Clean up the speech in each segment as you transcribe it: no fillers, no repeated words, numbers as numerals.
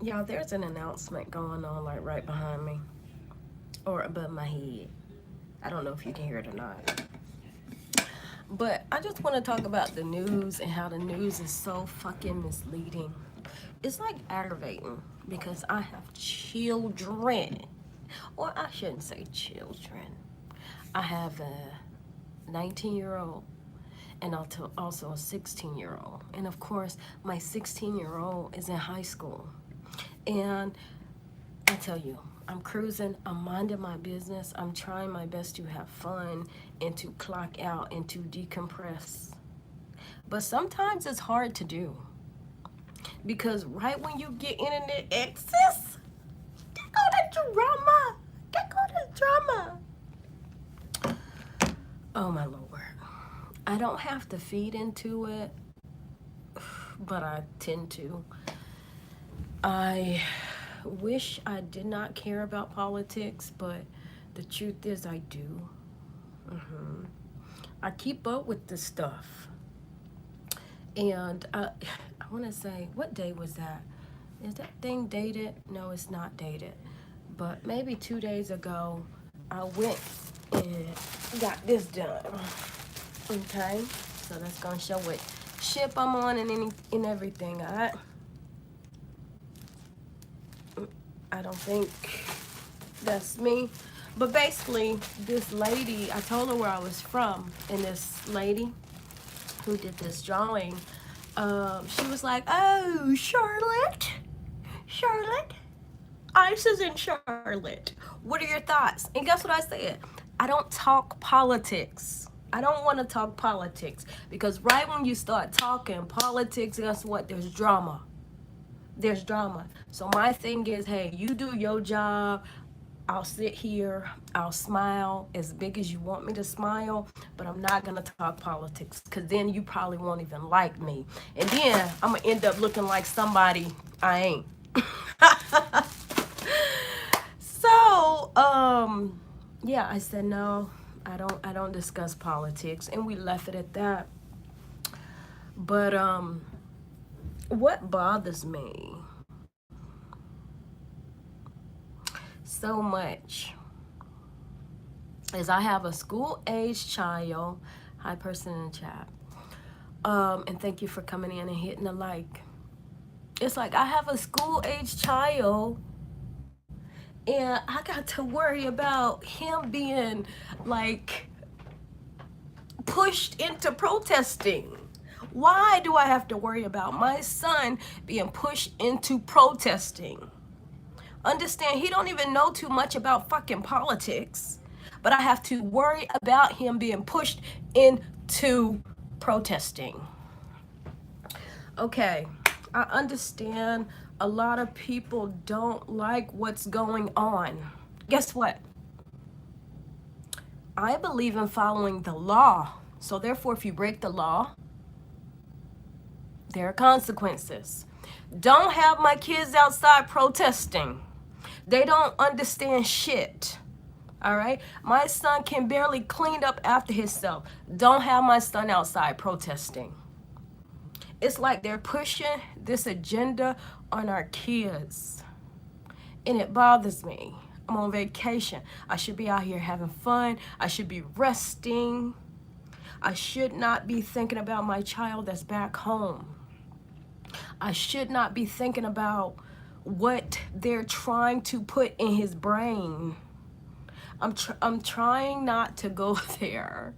Y'all, there's an announcement going on like right behind me or above my head. I don't know if you can hear it or not. But I just want to talk about the news and how the news is so fucking misleading. It's like aggravating because I have children. Or I shouldn't say children. I have a 19-year-old and also a 16-year-old. And of course, my 16-year-old is in high school. And I tell you, I'm cruising, I'm minding my business, I'm trying my best to have fun and to clock out and to decompress. But sometimes it's hard to do because right when you get internet access, there go the drama. There go the drama. Oh my Lord. I don't have to feed into it, but I tend to. I wish I did not care about politics, but the truth is I do. I keep up with this stuff. And I want to say, what day was that? Is that thing dated? No, it's not dated. But maybe 2 days ago, I went and got this done. Okay? So that's going to show what ship I'm on and everything. I don't think that's me. But basically, this lady, I told her where I was from, and this lady who did this drawing, she was like, "Oh, Charlotte, ICE is in Charlotte. What are your thoughts?" And guess what I said? I don't talk politics. I don't want to talk politics because right when you start talking politics, guess what? There's drama. There's drama. So my thing is, hey, you do your job. I'll sit here, I'll smile as big as you want me to smile, but I'm not gonna talk politics because then you probably won't even like me. And then I'm gonna end up looking like somebody I ain't. So, yeah, I said no, I don't discuss politics, and we left it at that. But what bothers me so much is I have a school age child. Hi, person in the chat. And thank you for coming in and hitting the like. It's like I have a school age child and I got to worry about him being like pushed into protesting. Why do I have to worry about my son being pushed into protesting? Understand, he don't even know too much about fucking politics, but I have to worry about him being pushed into protesting. Okay, I understand a lot of people don't like what's going on. Guess what? I believe in following the law. So therefore, if you break the law, there are consequences. Don't have my kids outside protesting. They don't understand shit. All right? My son can barely clean up after himself. Don't have my son outside protesting. It's like they're pushing this agenda on our kids. And it bothers me. I'm on vacation. I should be out here having fun. I should be resting. I should not be thinking about my child that's back home. I should not be thinking about what they're trying to put in his brain. I'm trying not to go there.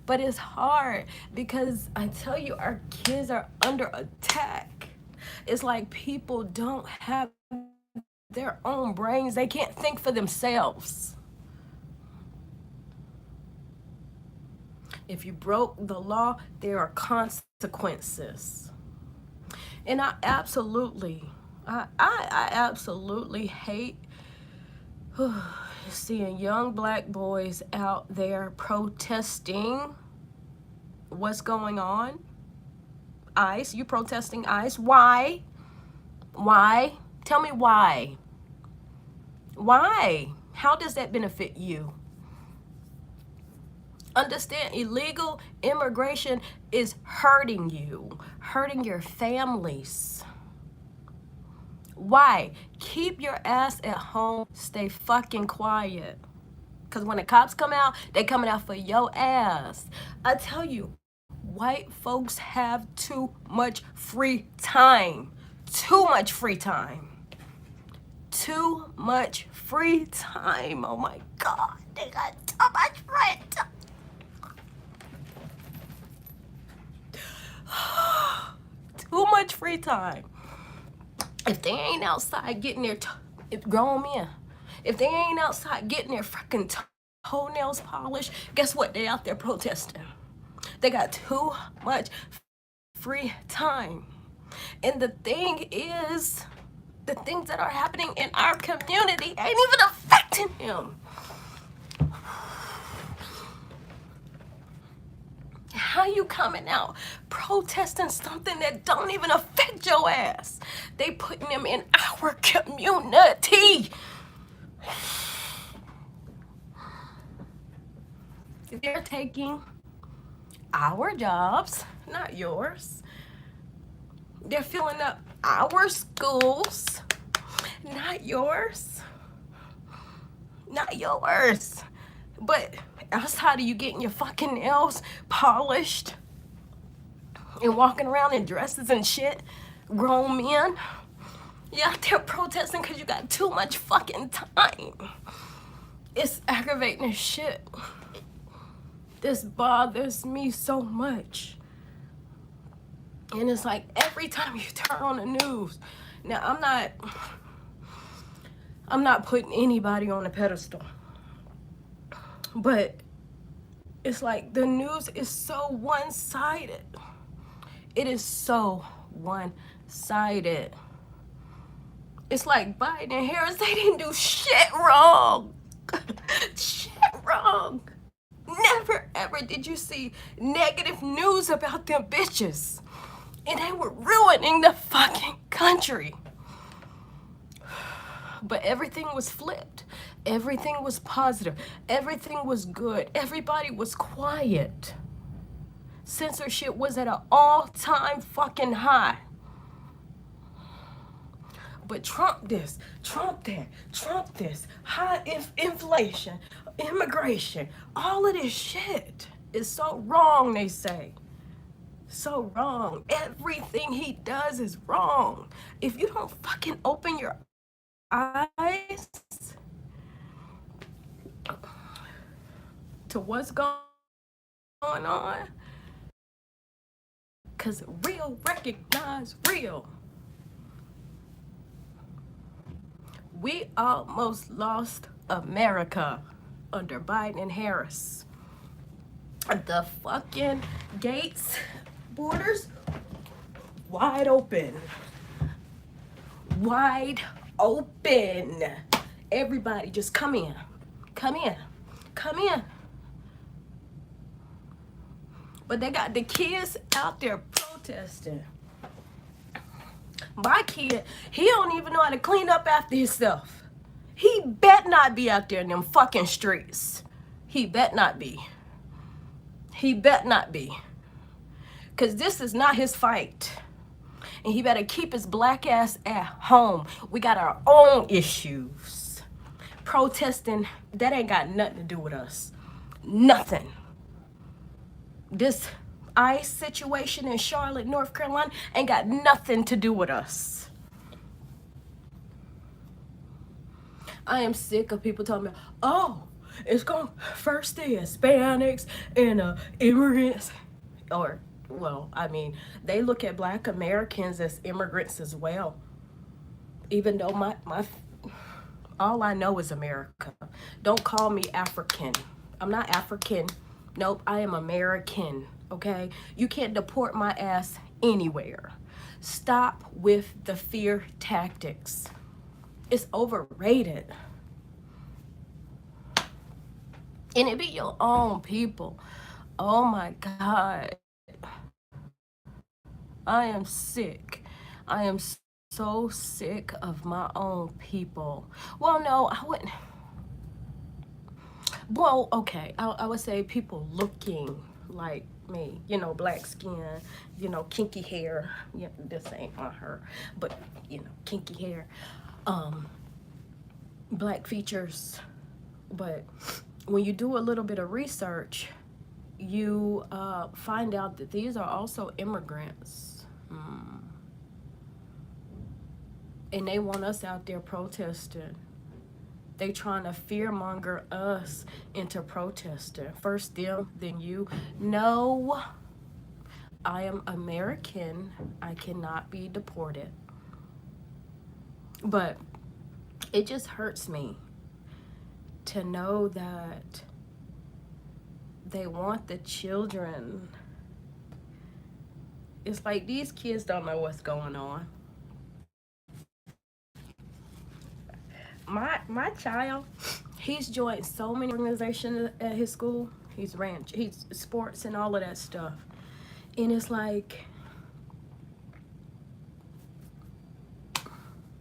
But it's hard because I tell you, our kids are under attack. It's like people don't have their own brains. They can't think for themselves. If you broke the law, there are consequences. And I absolutely hate seeing young black boys out there protesting what's going on. ICE, you protesting ICE? Why? Why? Tell me why. Why? How does that benefit you? Understand, illegal immigration is hurting you, hurting your families. Why? Keep your ass at home. Stay fucking quiet. Because when the cops come out, they coming out for your ass. I tell you, white folks have too much free time. Too much free time. Too much free time. Oh my God. They got too much free time. Too much free time. If they ain't outside getting their grown men, if they ain't outside getting their freaking toenails polished, guess what? They out there protesting. They got too much free time. And the thing is, the things that are happening in our community ain't even affecting him. How you coming out protesting something that don't even affect your ass? They putting them in our community. They're taking our jobs, not yours. They're filling up our schools, not yours. Not yours. But outside of you getting your fucking nails polished and walking around in dresses and shit, grown men, you out there protesting because you got too much fucking time. It's aggravating as shit. This bothers me so much. And it's like every time you turn on the news. Now, I'm not putting anybody on a pedestal. But it's like the news is so one-sided. It is so one-sided. It's like Biden and Harris, they didn't do shit wrong. Shit wrong. Never ever did you see negative news about them bitches. And they were ruining the fucking country. But everything was flipped. Everything was positive. Everything was good. Everybody was quiet. Censorship was at an all-time fucking high. But Trump this, Trump that, Trump this, high inflation, immigration, all of this shit is so wrong, they say. So wrong. Everything he does is wrong. If you don't fucking open your eyes to what's going on, because real recognize real. We almost lost America under Biden and Harris. The fucking gates, borders, wide open. Wide open. Everybody just come in. Come in. Come in. But they got the kids out there protesting. My kid, he don't even know how to clean up after himself. He bet not be out there in them fucking streets. He bet not be. He bet not be. Because this is not his fight. And he better keep his black ass at home. We got our own issues. Protesting, that ain't got nothing to do with us. Nothing. This ICE situation in Charlotte, North Carolina, ain't got nothing to do with us. I am sick of people telling me, oh, it's going first the Hispanics and immigrants. Or, well, I mean, they look at black Americans as immigrants as well. Even though my all I know is America. Don't call me African. I'm not African. Nope, I am American, okay? You can't deport my ass anywhere. Stop with the fear tactics. It's overrated. And it be your own people. Oh my God. I am sick. I am so sick of my own people. Well, no, I wouldn't. Well, okay, I would say people looking like me, you know, black skin, you know, kinky hair. Yeah, this ain't on her, but you know, kinky hair, black features. But when you do a little bit of research, you find out that these are also immigrants. And they want us out there protesting. They trying to fearmonger us into protesting. First them, then you. No, I am American. I cannot be deported. But it just hurts me to know that they want the children. It's like these kids don't know what's going on. My child, he's joined so many organizations at his school. He's sports and all of that stuff. And it's like,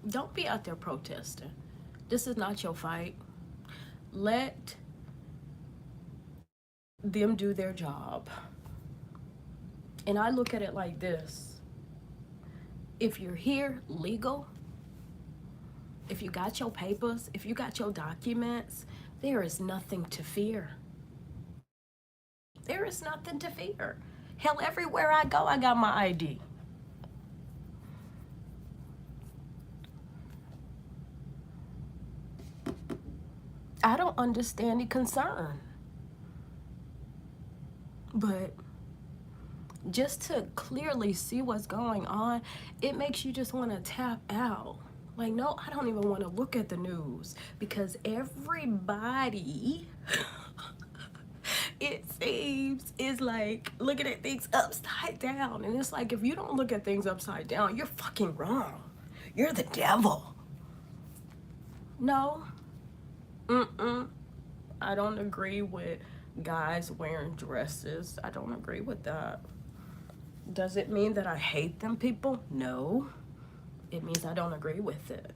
don't be out there protesting. This is not your fight. Let them do their job. And I look at it like this. If you're here legal, if you got your papers, if you got your documents, there is nothing to fear. There is nothing to fear. Hell, everywhere I go, I got my ID. I don't understand the concern. But just to clearly see what's going on, it makes you just want to tap out. Like, no, I don't even want to look at the news because everybody, it seems, is like looking at things upside down. And it's like, if you don't look at things upside down, you're fucking wrong. You're the devil. No. I don't agree with guys wearing dresses. I don't agree with that. Does it mean that I hate them people? No. It means I don't agree with it.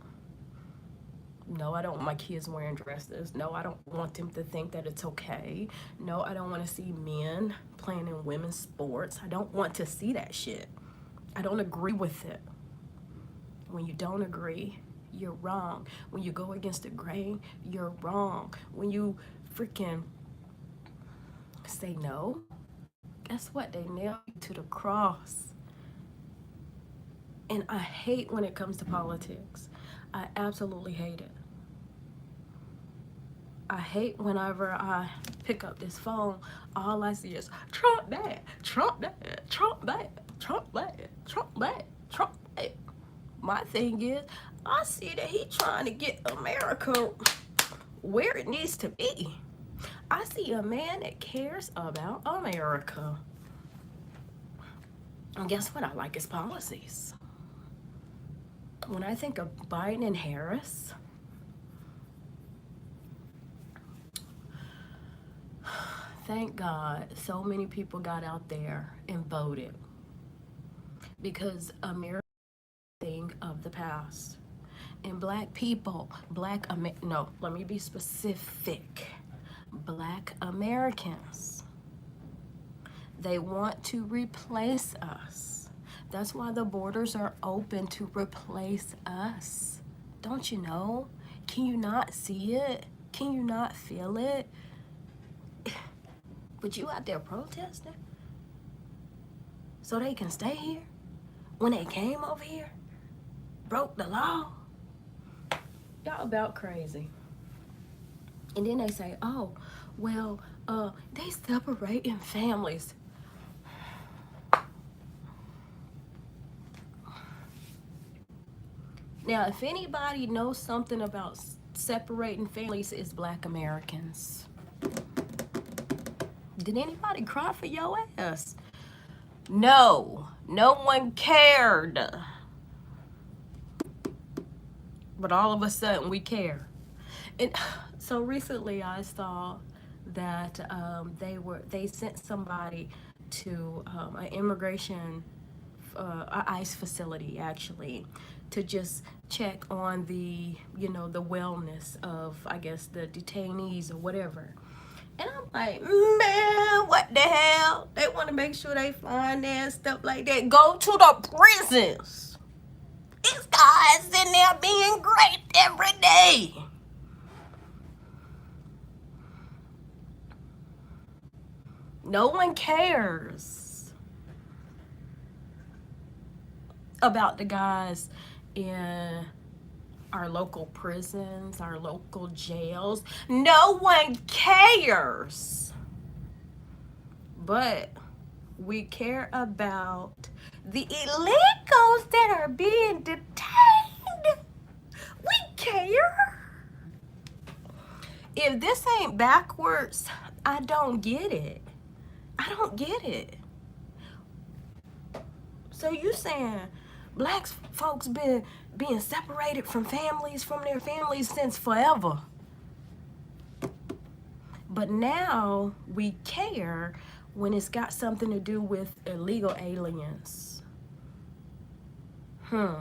No, I don't want my kids wearing dresses. No, I don't want them to think that it's okay. No, I don't want to see men playing in women's sports. I don't want to see that shit. I don't agree with it. When you don't agree, you're wrong. When you go against the grain, you're wrong. When you freaking say no, guess what? They nail you to the cross. And I hate when it comes to politics. I absolutely hate it. I hate whenever I pick up this phone, all I see is Trump bad, Trump bad, Trump bad, Trump bad, Trump bad, Trump bad. My thing is, I see that he trying to get America where it needs to be. I see a man that cares about America. And guess what? I like his policies. When I think of Biden and Harris, thank God so many people got out there and voted, because America is a thing of the past. And black people, no, let me be specific. Black Americans, they want to replace us. That's why the borders are open, to replace us. Don't you know? Can you not see it? Can you not feel it? But you out there protesting so they can stay here when they came over here, broke the law. Y'all about crazy. And then they say, oh, well, they separate in families. Now, if anybody knows something about separating families, it's black Americans. Did anybody cry for your ass? No, no one cared. But all of a sudden we care. And so recently I saw that they sent somebody to an immigration, ICE facility actually, to just check on the, the wellness of, I guess, the detainees or whatever. And I'm like, man, What the hell? They want to make sure they flying there and stuff like that. Go to the prisons. These guys in there being raped every day. No one cares about the guys in our local prisons, our local jails. No one cares. But we care about the illegals that are being detained. We care. If this ain't backwards, I don't get it. I don't get it. So you saying black folks been being separated from their families since forever. But now we care when it's got something to do with illegal aliens. And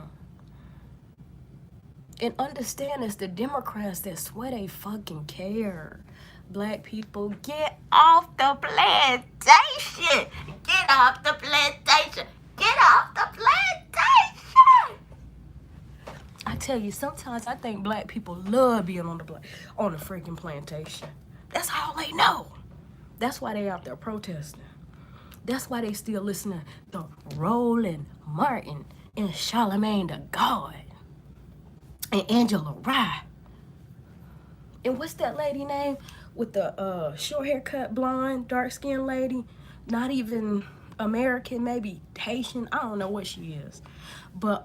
understand it's the Democrats that swear they fucking care. Black people, get off the plantation. Get off the plantation. Get off the plantation. I tell you, sometimes I think black people love being on the freaking plantation. That's all they know. That's why they out there protesting. That's why they still listening to Roland Martin and Charlemagne the God and Angela Rye. And what's that lady name with the short haircut, blonde, dark-skinned lady? Not even American, maybe Haitian. I don't know what she is. But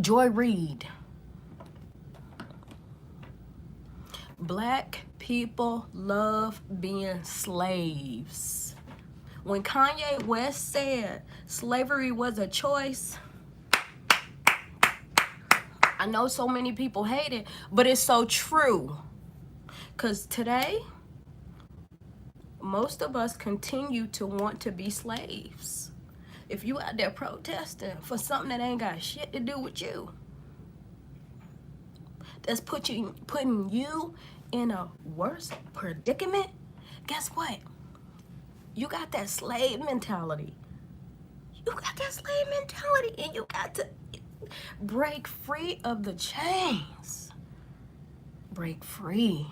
Joy Reid. Black people love being slaves. When Kanye West said slavery was a choice, I know so many people hate it, but it's so true. Because today, most of us continue to want to be slaves. If you out there protesting for something that ain't got shit to do with you, that's putting you in a worse predicament, guess what? You got that slave mentality. You got that slave mentality, and you got to break free of the chains. Break free.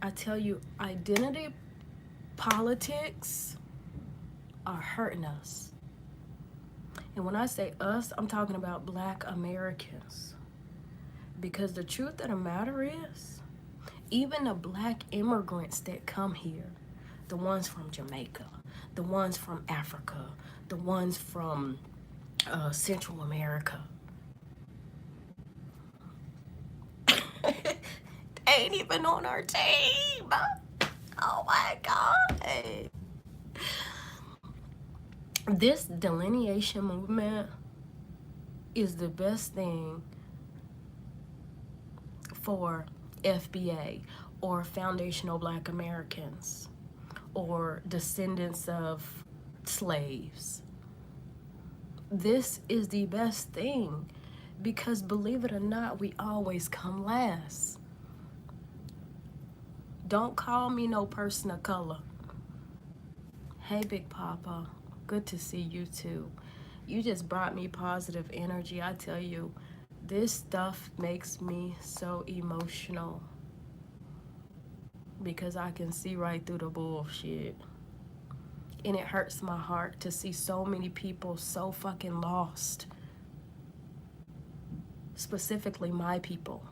I tell you, identity politics are hurting us. And when I say us, I'm talking about Black Americans. Because the truth of the matter is, even the Black immigrants that come here, the ones from Jamaica, the ones from Africa, the ones from Central America, they ain't even on our team. Oh my God. This delineation movement is the best thing for FBA or foundational Black Americans or descendants of slaves. This is the best thing because, believe it or not, we always come last. Don't call me no person of color. Hey, Big Papa, good to see you too. You just brought me positive energy. I tell you, this stuff makes me so emotional because I can see right through the bullshit. And it hurts my heart to see so many people so fucking lost. Specifically my people.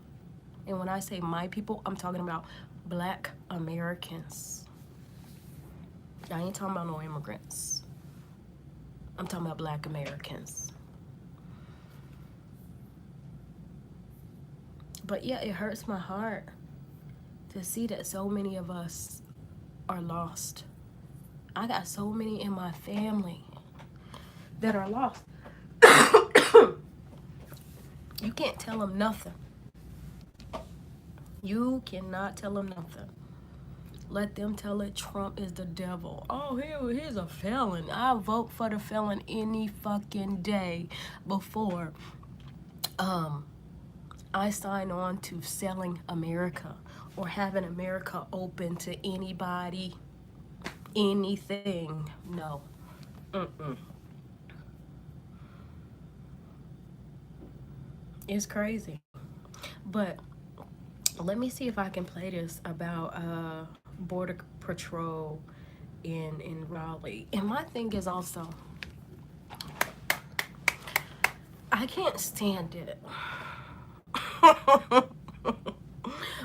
And when I say my people, I'm talking about Black Americans. I ain't talking about no immigrants. I'm talking about Black Americans. But yeah, it hurts my heart to see that so many of us are lost. I got so many in my family that are lost. You can't tell them nothing. You cannot tell them nothing. Let them tell it Trump is the devil. Oh, here's a felon. I vote for the felon any fucking day before I sign on to selling America or having America open to anybody, anything. No. Mm-mm. It's crazy. But let me see if I can play this about Border Patrol in Raleigh. And my thing is also, I can't stand it.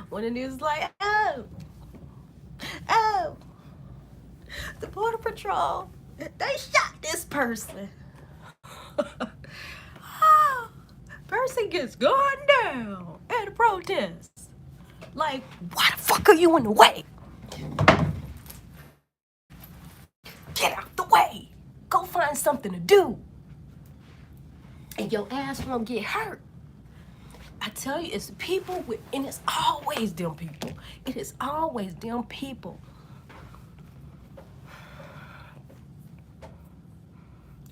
When it is like, oh, the Border Patrol, they shot this person. Oh, person gets gunned down at a protest. Like, why the fuck are you in the way? Get out the way. Go find something to do. And your ass won't get hurt. I tell you, it's people with, and it's always them people. It is always them people.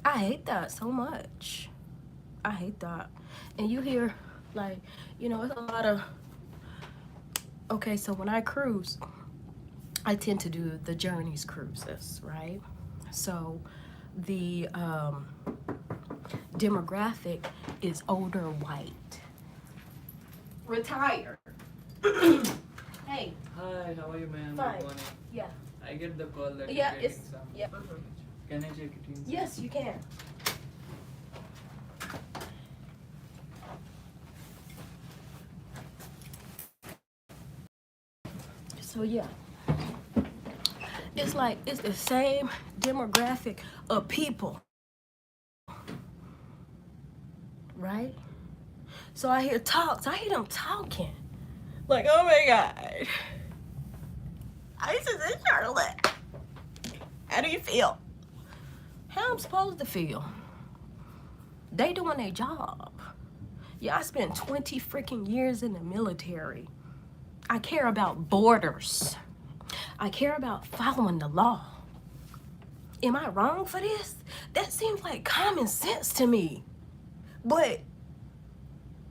I hate that so much. I hate that. And you hear, like, you know, it's a lot of, okay, so when I cruise, I tend to do the Journeys cruises, right? So the demographic is older white. Retired. Hey. Hi, how are you, ma'am? Fine. Good morning. Yeah. I get the call that Yeah, you're getting it's, some. yeah. Can I check it in? Yes, you can. So yeah, it's like it's the same demographic of people, right? So I hear talks. I hear them talking, like, oh my god, ISIS in Charlotte. How do you feel? How I'm supposed to feel? They doing their job. Yeah, I spent 20 freaking years in the military. I care about borders. I care about following the law. Am I wrong for this? That seems like common sense to me. But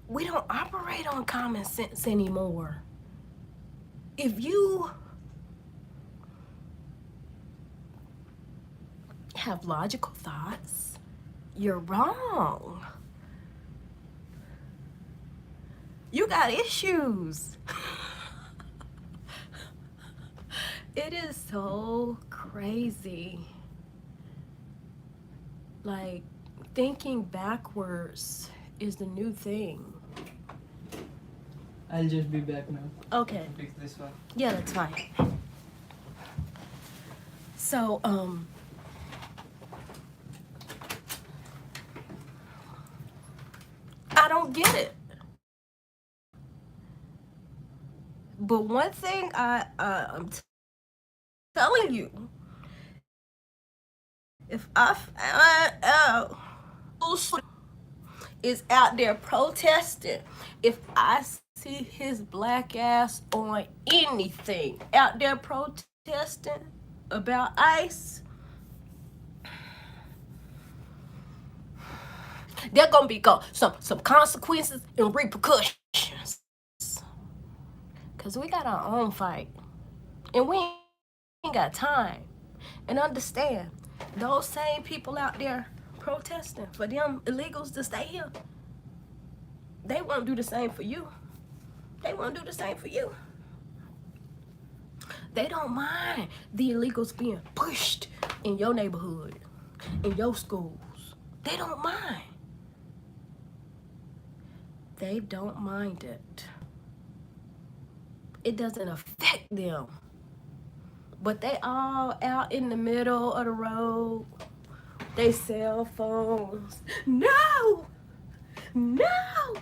we don't operate on common sense anymore. If you have logical thoughts, you're wrong. You got issues. It is so crazy. Like, thinking backwards is the new thing. I'll just be back now. Okay. Fix this one. Yeah, that's fine. So, I don't get it. But one thing I'm telling you, if I find out is out there protesting, if I see his black ass on anything out there protesting about ICE, there gonna be some consequences and repercussions. Cause we got our own fight, and we ain't got time. And understand, those same people out there protesting for them illegals to stay here, they won't do the same for you. They won't do the same for you. They don't mind the illegals being pushed in your neighborhood, in your schools. They don't mind. They don't mind it. It doesn't affect them. But they all out in the middle of the road. They cell phones. No! No!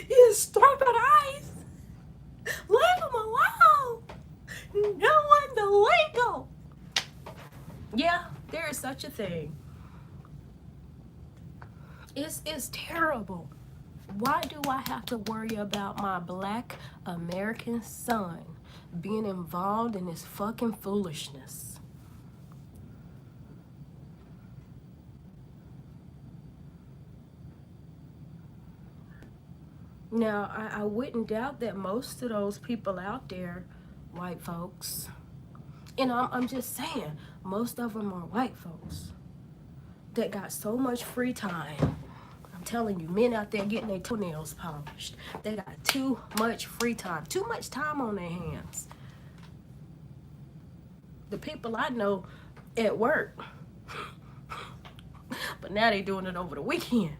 He's struck on ice. Leave him alone. No one's illegal. Yeah, there is such a thing. It's terrible. Why do I have to worry about my black American son being involved in this fucking foolishness? Now, I wouldn't doubt that most of those people out there, white folks, and I'm just saying, most of them are white folks that got so much free time. I'm telling you, men out there getting their toenails polished. They got too much free time, too much time on their hands. The people I know at work, but now they doing it over the weekend.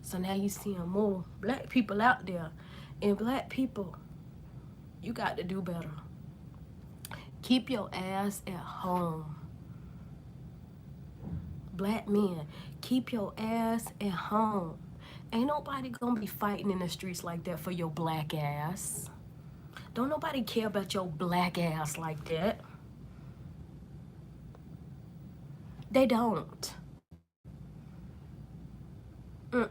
So now you seeing more black people out there. And black people, you got to do better. Keep your ass at home. Black men, keep your ass at home. Ain't nobody gonna be fighting in the streets like that for your black ass. Don't nobody care about your black ass like that. They don't. Mm-mm.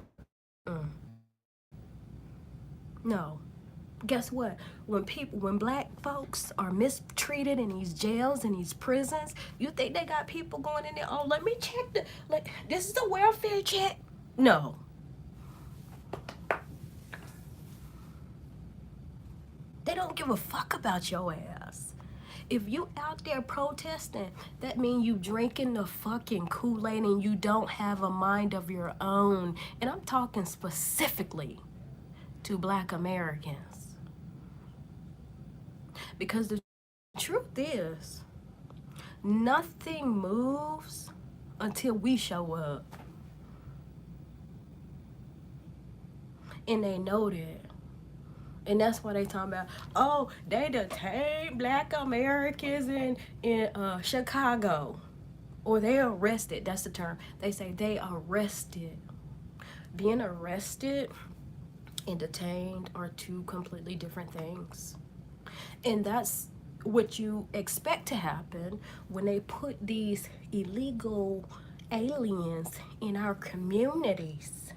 No. Guess what? When black folks are mistreated in these jails and these prisons, you think they got people going in there, oh, let me check this is a welfare check? No. They don't give a fuck about your ass. If you out there protesting, that means you drinking the fucking Kool-Aid and you don't have a mind of your own. And I'm talking specifically to black Americans. Because the truth is, nothing moves until we show up. And they know that. And that's why they talking about, oh, they detained black Americans in Chicago. Or they arrested, that's the term. They say they arrested. Being arrested and detained are two completely different things. And that's what you expect to happen when they put these illegal aliens in our communities.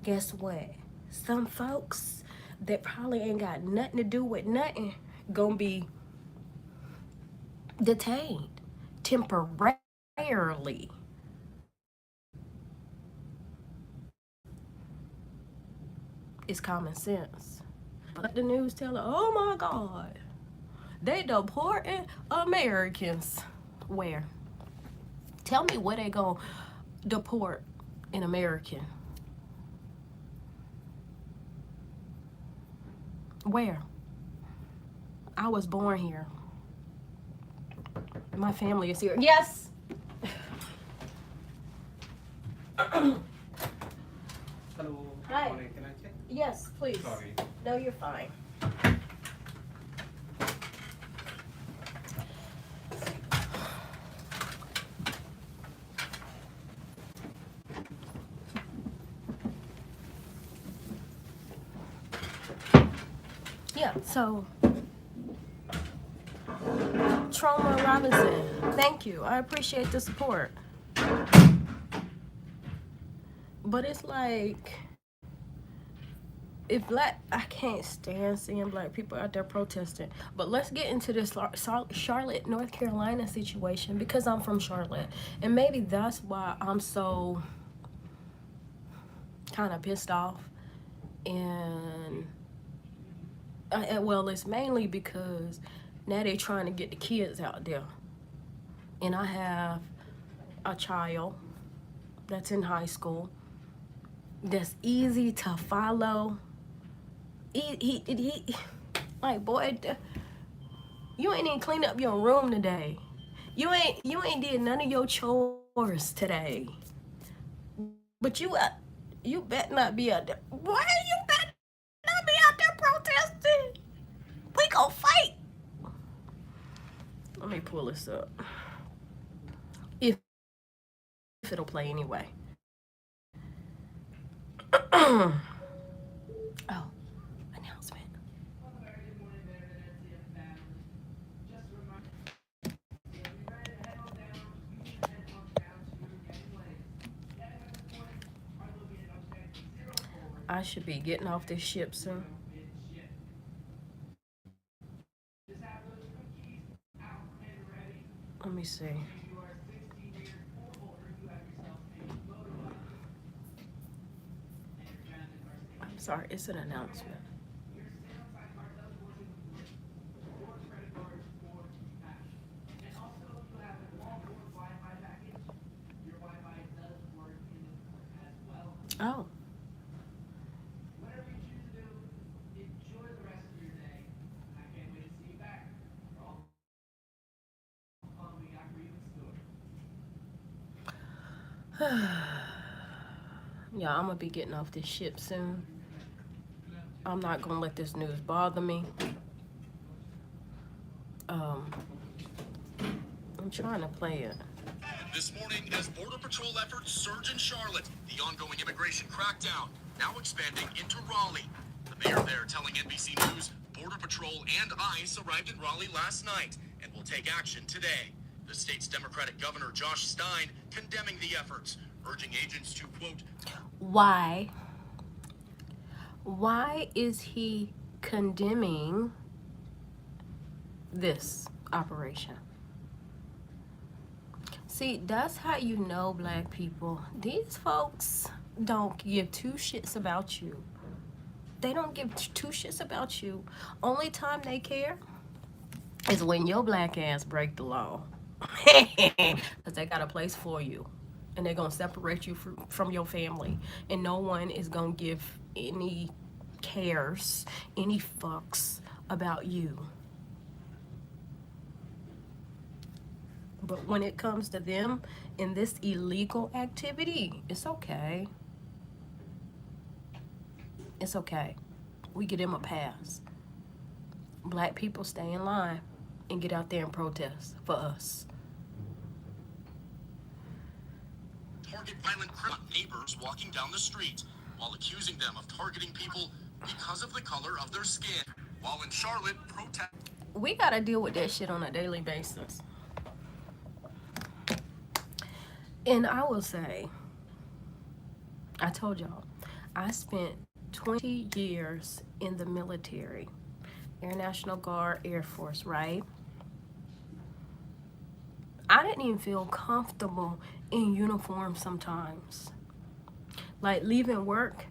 Guess what? Some folks that probably ain't got nothing to do with nothing gonna be detained temporarily. It's common sense. Let the news tell her, oh my God, they deporting Americans. Where? Tell me where they gonna deport an American. Where? I was born here. My family is here. Yes. Hello. Hi. Morning. Can I check? Yes, please. Sorry. No, you're fine. Yeah, so Trauma Robinson, thank you. I appreciate the support. But it's like, I can't stand seeing black people out there protesting. But let's get into this Charlotte, North Carolina situation, because I'm from Charlotte. And maybe that's why I'm so kind of pissed off. And well, it's mainly because now they're trying to get the kids out there. And I have a child that's in high school that's easy to follow. He like, boy, you ain't even cleaned up your room today. You ain't did none of your chores today. But you better not be out there. Why you better not be out there protesting? We gon' fight. Let me pull this up. If it'll play anyway. Oh, announcement. I should be getting off this ship soon. Let me see. I'm sorry, it's an announcement. Oh. Whatever you choose to do, enjoy the rest of your day. I can't wait to see you back for all the fun we got for you in store. Yeah, I'm gonna be getting off this ship soon. I'm not gonna let this news bother me. I'm trying to play it. This morning, as Border Patrol efforts surge in Charlotte, the ongoing immigration crackdown now expanding into Raleigh. The mayor there telling NBC News Border Patrol and ICE arrived in Raleigh last night and will take action today. The state's Democratic Governor Josh Stein condemning the efforts, urging agents to, quote, Why? Why is he condemning this operation? See, that's how you know, black people. These folks don't give two shits about you. They don't give two shits about you. Only time they care is when your black ass break the law. Because they got a place for you. And they're going to separate you from your family. And no one is going to give any cares, any fucks about you. But when it comes to them in this illegal activity, it's okay. It's okay. We give them a pass. Black people stay in line and get out there and protest for us. target violent neighbors walking down the street while accusing them of targeting people because of the color of their skin. While in Charlotte, protest. We got to deal with that shit on a daily basis. And I will say, I told y'all, I spent 20 years in the military, Air National Guard, Air Force, right? I didn't even feel comfortable in uniform sometimes. Like leaving work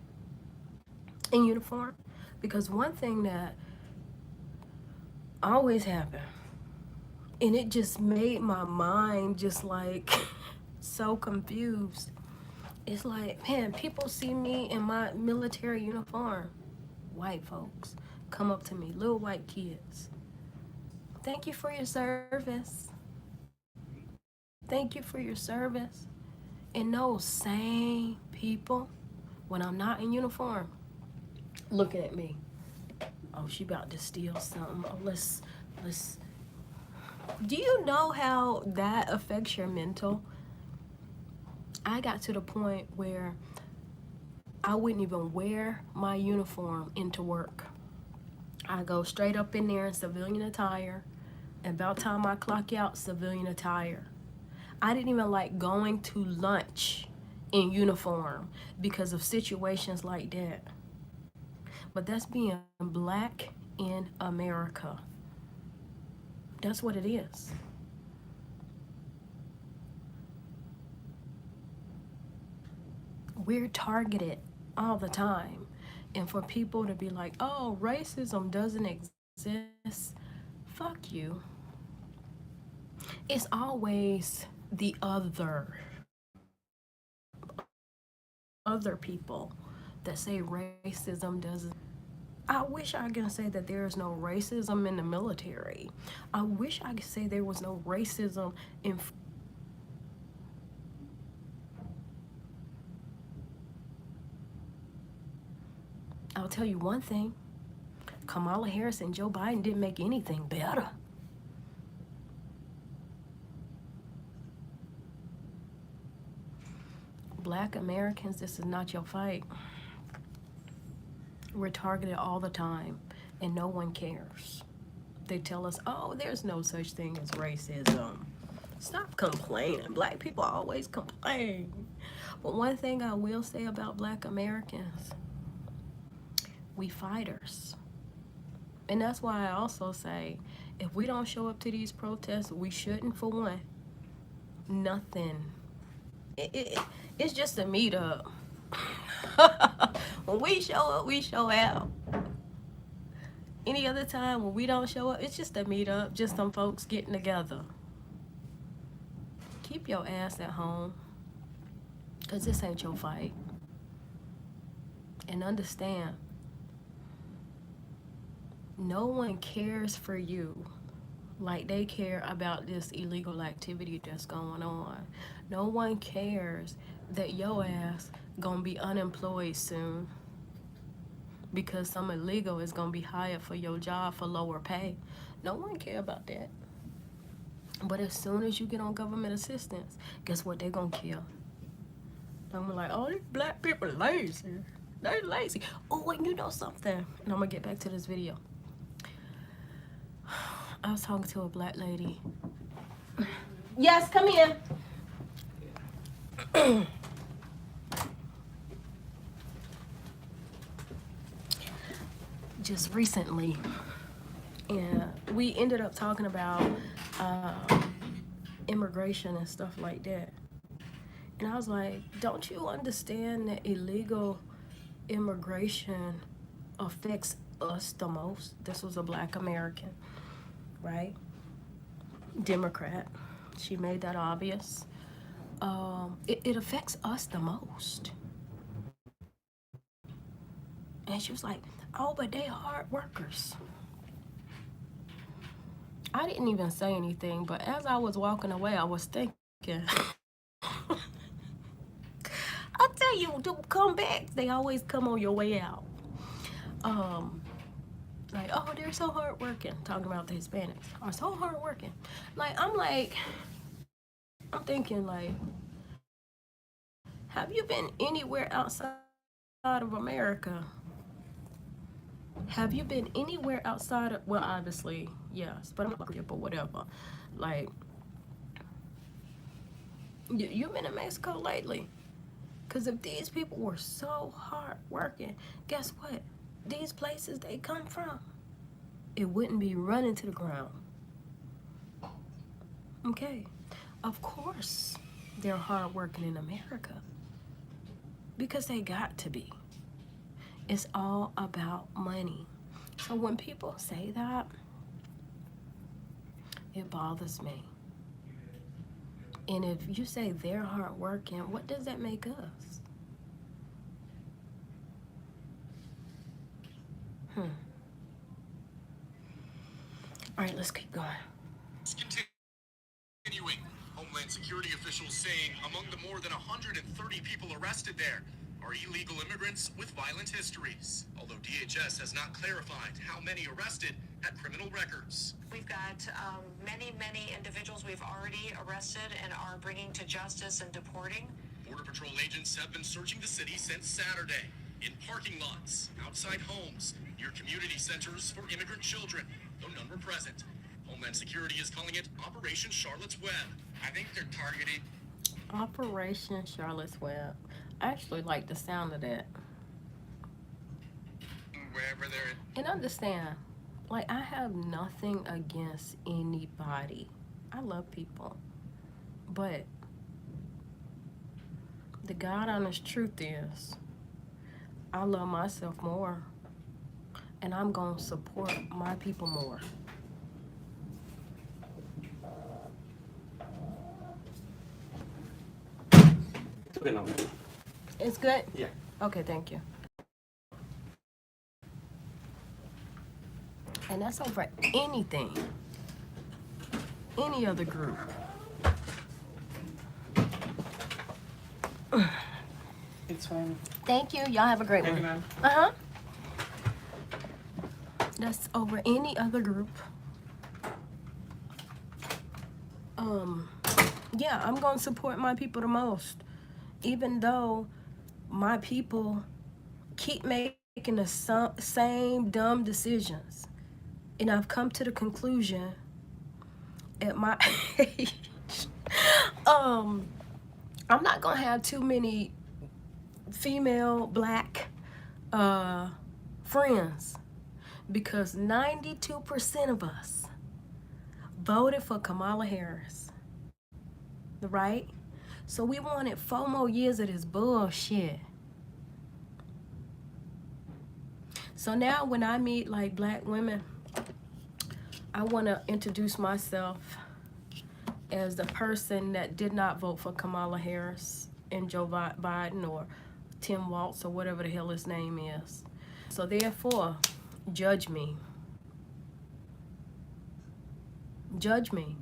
in uniform. Because one thing that always happened, and it just made my mind just like so confused. It's like, man, people see me in my military uniform. White folks come up to me, little white kids. Thank you for your service. Thank you for your service. And those same people, when I'm not in uniform, looking at me. Oh, she about to steal something. Oh, let's. Do you know how that affects your mental? I got to the point where I wouldn't even wear my uniform into work. I go straight up in there in civilian attire, and about time I clock out, civilian attire. I didn't even like going to lunch in uniform because of situations like that. But that's being black in America. That's what it is. We're targeted all the time. And for people to be like, oh, racism doesn't exist. Fuck you. It's always the other people that say racism doesn't. I wish I could say that there is no racism in the military. I wish I could say there was no racism in. I'll tell you one thing. Kamala Harris and Joe Biden didn't make anything better. Black Americans, this is not your fight. We're targeted all the time, and no one cares. They tell us, oh, there's no such thing as racism. Stop complaining. Black people always complain. But one thing I will say about Black Americans, we fighters. And that's why I also say, if we don't show up to these protests, we shouldn't, for one. Nothing. It's just a meetup. When we show up, we show out. Any other time when we don't show up, it's just a meetup, just some folks getting together. Keep your ass at home, because this ain't your fight. And understand, no one cares for you like they care about this illegal activity that's going on. No one cares that your ass gonna be unemployed soon because some illegal is gonna be hired for your job for lower pay. No one care about that. But as soon as you get on government assistance, guess what? They're gonna kill. I'm like, oh, these black people lazy. They're lazy. Oh, and you know something? And I'm gonna get back to this video. I was talking to a black lady. Yes, come in. Just recently, and we ended up talking about immigration and stuff like that. And I was like, don't you understand that illegal immigration affects us the most? This was a black American, right? Democrat. She made that obvious. It affects us the most. And she was like, oh, but they hard workers. I didn't even say anything, but as I was walking away, I was thinking, I tell you, to come back, they always come on your way out. Like, oh, they're so hardworking. Talking about the Hispanics are so hardworking. I'm thinking, like, have you been anywhere outside of America? Have you been anywhere outside of, well, obviously, yes, but I'm not looking for whatever. Like, you've been in Mexico lately? Because if these people were so hardworking, guess what? These places they come from, it wouldn't be running to the ground. Okay, of course they're hardworking in America because they got to be. It's all about money. So when people say that, it bothers me. And if you say they're hardworking, what does that make us? All right, let's keep going. Continuing, Homeland Security officials saying among the more than 130 people arrested there are illegal immigrants with violent histories, although DHS has not clarified how many arrested had criminal records. We've got many individuals we've already arrested and are bringing to justice and deporting. Border Patrol agents have been searching the city since Saturday, in parking lots, outside homes, near community centers for immigrant children, though none were present. Homeland Security is calling it Operation Charlotte's Web. I think they're targeting Operation Charlotte's Web. I actually like the sound of that. wherever they're And understand, like, I have nothing against anybody. I love people. But the God honest truth is, I love myself more. And I'm going to support my people more. Okay, now. It's good? Yeah. Okay, thank you. And that's over anything. Any other group. It's fine. Thank you. Y'all have a great Thank you, one. ma'am. That's over any other group. Yeah, I'm gonna support my people the most. Even though my people keep making the same dumb decisions. And I've come to the conclusion at my age, I'm not gonna have too many female black friends, because 92% of us voted for Kamala Harris, right? So we wanted 4 more years of this bullshit. So now when I meet like black women, I want to introduce myself as the person that did not vote for Kamala Harris and Joe Biden or Tim Waltz or whatever the hell his name is. So therefore, judge me. Judge me.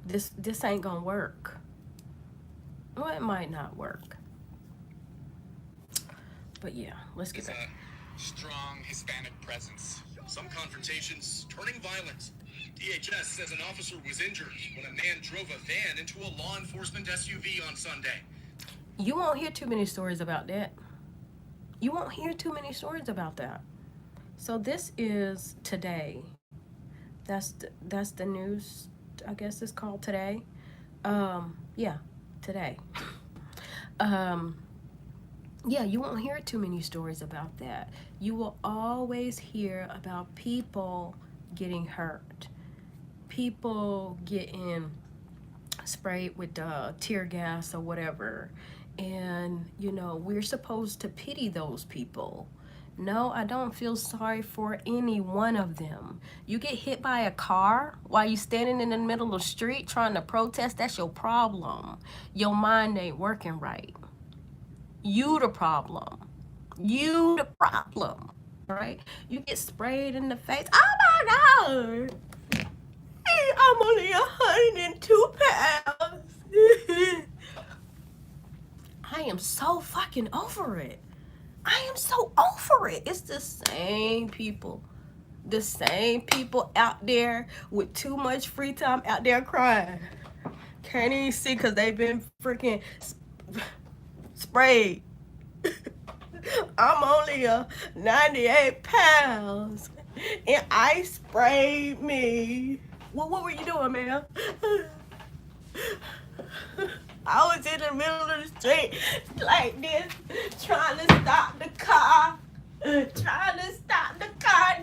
This ain't gonna work. Well, it might not work. But yeah, let's get It's back. a strong Hispanic presence. Some confrontations turning violent. DHS says an officer was injured when a man drove a van into a law enforcement SUV on Sunday. You won't hear too many stories about that. You won't hear too many stories about that. So this is today. That's the news. I guess it's called today. Yeah, today. Yeah, you won't hear too many stories about that. You will always hear about people getting hurt, people getting sprayed with tear gas or whatever. And, you know, we're supposed to pity those people. No, I don't feel sorry for any one of them. You get hit by a car while you standing in the middle of the street trying to protest, that's your problem. Your mind ain't working right. You the problem. You the problem. Right? You get sprayed in the face. Oh my God! Hey, I'm only 102 pounds. I am so fucking over it. I am so over it. It's the same people. The same people out there with too much free time out there crying. Can't even see because they've been freaking sprayed. I'm only 98 pounds and ice sprayed me. Well, what were you doing, man? I was in the middle of the street like this, trying to stop the car. And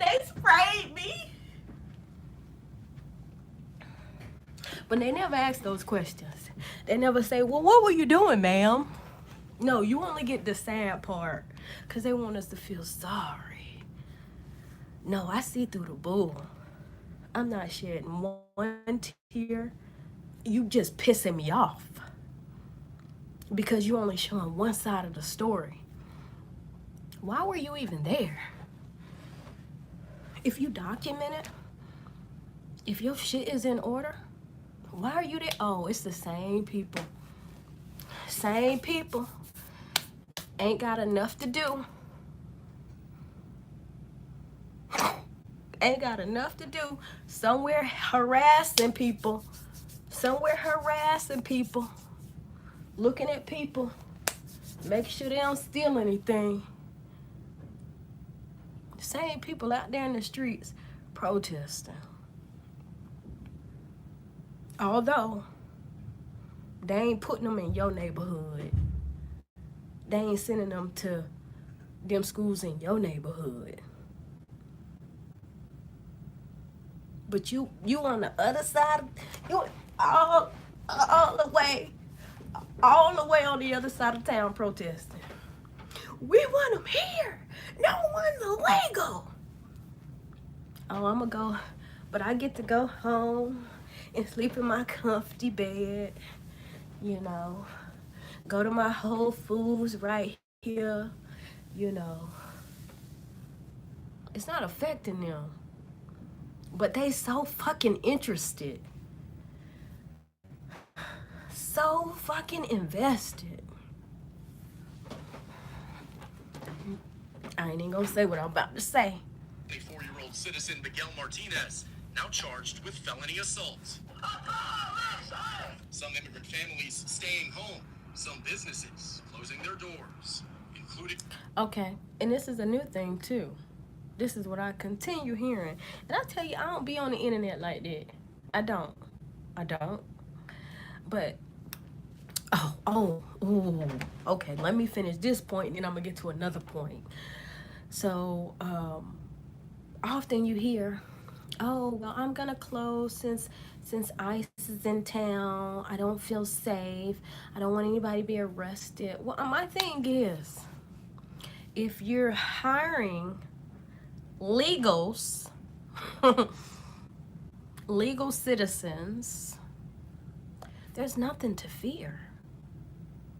they sprayed me. But they never ask those questions. They never say, well, what were you doing, ma'am? No, you only get the sad part because they want us to feel sorry. No, I see through the bull. I'm not shedding one tear. You just pissing me off because you only showing one side of the story. Why were you even there? If you document it, if your shit is in order, why are you there? Oh, it's the same people. Same people. Ain't got enough to do. Ain't got enough to do. Somewhere harassing people. Somewhere harassing people. Looking at people. Making sure they don't steal anything. Same people out there in the streets protesting. Although they ain't putting them in your neighborhood. They ain't sending them to them schools in your neighborhood. But you on the other side, you all the way on the other side of town protesting. We want them here. No one's illegal. Oh, I'm gonna go, but I get to go home and sleep in my comfy bed, you know. Go to my Whole Foods right here, you know. It's not affecting them. But they so fucking interested. So fucking invested. I ain't even gonna say what I'm about to say. 24-year-old citizen Miguel Martinez, now charged with felony assault. Some immigrant families staying home, some businesses closing their doors, including... Okay, and this is a new thing too. This is what I continue hearing. And I tell you, I don't be on the internet like that. I don't. But, okay, let me finish this point and then I'm gonna get to another point. So, often you hear, oh, well, I'm gonna close since ICE is in town. I don't feel safe. I don't want anybody to be arrested. Well, my thing is, if you're hiring legals, legal citizens, there's nothing to fear.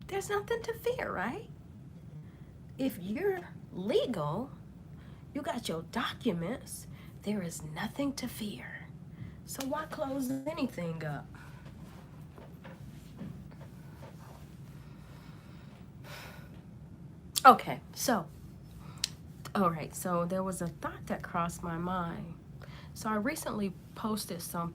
There's nothing to fear, right? If you're legal, you got your documents, there is nothing to fear. So why close anything up? Okay, so, all right, so there was a thought that crossed my mind. So I recently posted something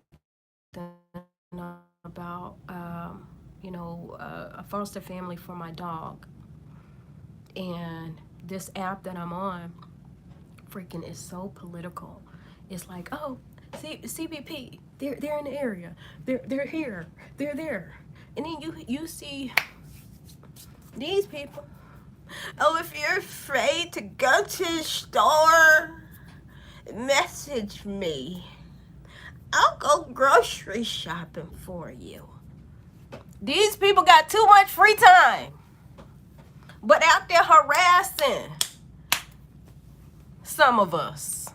about, a foster family for my dog. And this app that I'm on, freaking is so political. It's like, oh, CBP, they're in the area. They're here. They're there. And then you see these people. Oh, if you're afraid to go to the store, message me. I'll go grocery shopping for you. These people got too much free time, but out there harassing some of us.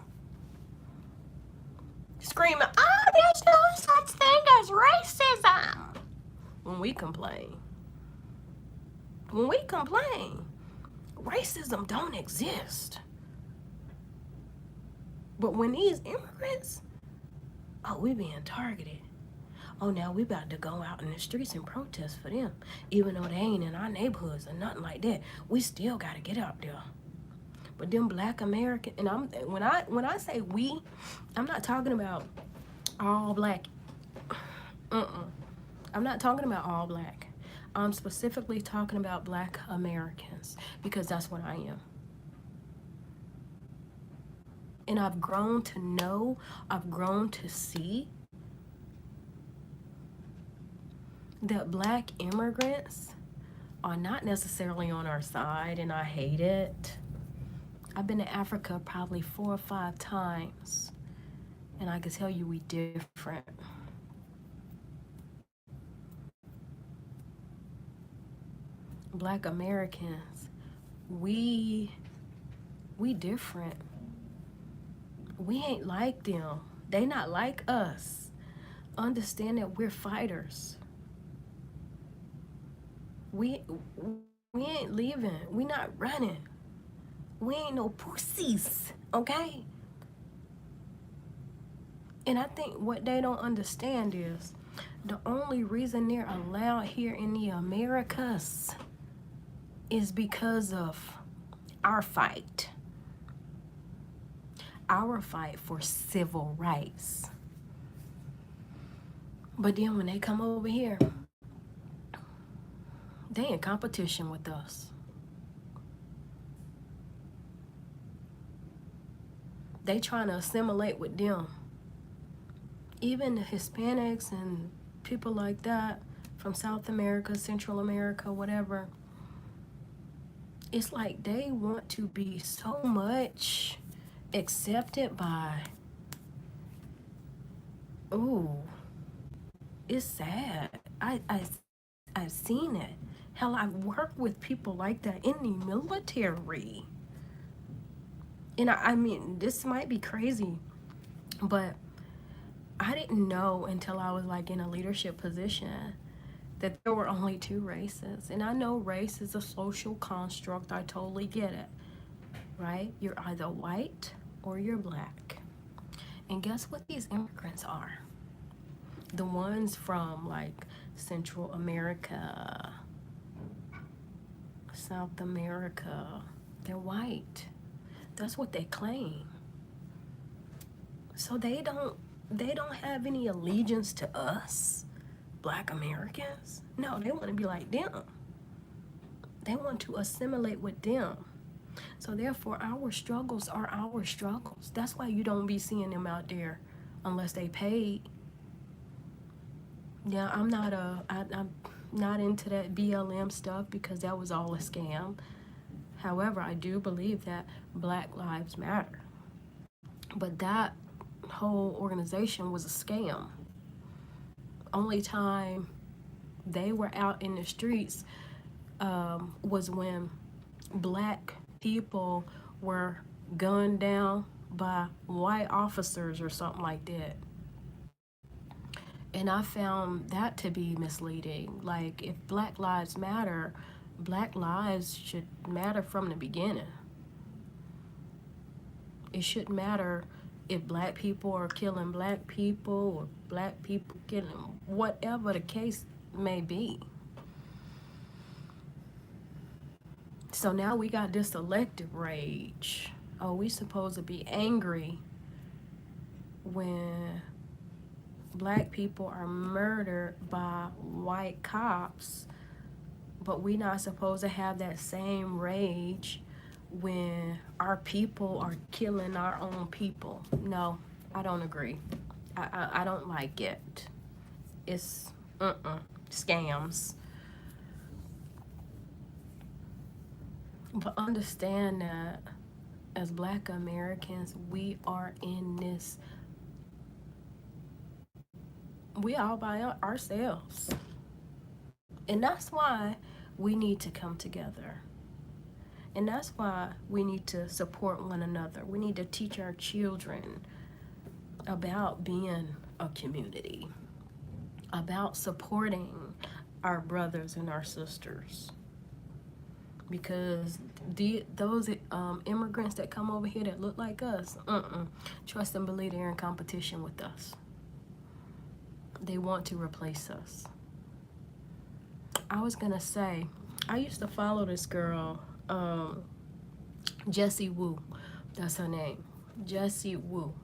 Screaming, oh, there's no such thing as racism. When we complain, racism don't exist. But when these immigrants, oh, we being targeted. Oh, now we about to go out in the streets and protest for them. Even though they ain't in our neighborhoods or nothing like that. We still got to get out there. But them Black American, and when I say we, I'm not talking about all Black. I'm not talking about all Black. I'm specifically talking about Black Americans, because that's what I am. And I've grown to know, I've grown to see that Black immigrants are not necessarily on our side, and I hate it. I've been to Africa probably 4 or 5 times, and I can tell you we different. Black Americans, we different. We ain't like them. They not like us. Understand that we're fighters. We ain't leaving. We not running. We ain't no pussies, okay? And I think what they don't understand is the only reason they're allowed here in the Americas is because of our fight. Our fight for civil rights. But then when they come over here, they in competition with us. They trying to assimilate with them. Even the Hispanics and people like that from South America, Central America, whatever. It's like they want to be so much accepted by, ooh, it's sad. I've seen it. Hell, I've worked with people like that in the military. And I mean, this might be crazy, but I didn't know until I was like in a leadership position that there were only 2 races. And I know race is a social construct. I totally get it, right? You're either white or you're Black. And guess what these immigrants are? The ones from like Central America, South America, they're white. That's what they claim. So they don't have any allegiance to us, Black Americans. No, they want to be like them. They want to assimilate with them. So therefore, our struggles are our struggles. That's why you don't be seeing them out there unless they paid. Yeah, I'm not into that BLM stuff because that was all a scam. However, I do believe that Black Lives Matter. But that whole organization was a scam. Only time they were out in the streets was when Black people were gunned down by white officers or something like that. And I found that to be misleading. Like, if Black Lives Matter, Black lives should matter from the beginning. It shouldn't matter if black people are killing black people or black people killing, whatever the case may be. So now we got this elective rage. Oh, we supposed to be angry when black people are murdered by white cops, but we not supposed to have that same rage when our people are killing our own people. No, I don't agree. I don't like it. It's scams. But understand that as Black Americans, we are in this, we all by ourselves. And that's why we need to come together. And that's why we need to support one another. We need to teach our children about being a community, about supporting our brothers and our sisters. Because those immigrants that come over here that look like us, trust and believe they're in competition with us. They want to replace us. I was gonna say, I used to follow this girl, Jessie Woo. That's her name, Jessie Woo.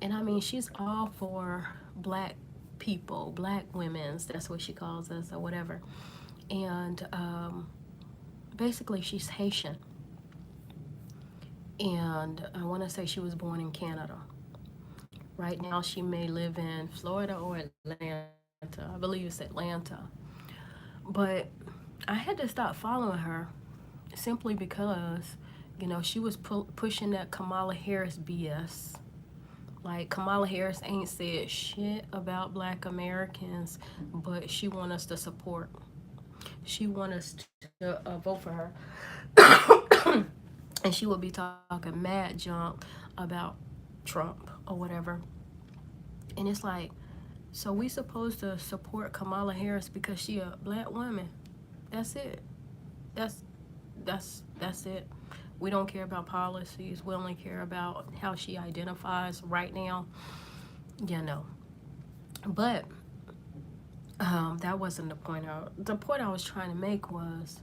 And I mean, she's all for black people, black women's, that's what she calls us or whatever. And basically she's Haitian. And I want to say she was born in Canada. Right now she may live in Florida or Atlanta. I believe it's Atlanta. But I had to stop following her simply because, you know, she was pushing that Kamala Harris BS. Like, Kamala Harris ain't said shit about Black Americans, but she want us to support. She want us to vote for her. And she will be talking mad junk about Trump or whatever. And it's like, so we supposed to support Kamala Harris because she a black woman. That's it. That's it. We don't care about policies. We only care about how she identifies right now. You know. But that wasn't the point. The point I was trying to make was,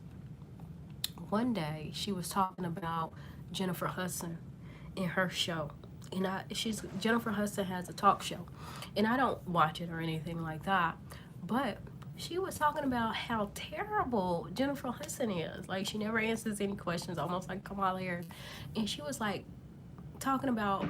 one day she was talking about Jennifer Hudson in her show. And Jennifer Hudson has a talk show, and I don't watch it or anything like that, but she was talking about how terrible Jennifer Hudson is. Like, she never answers any questions, almost like Kamala Harris. And she was like talking about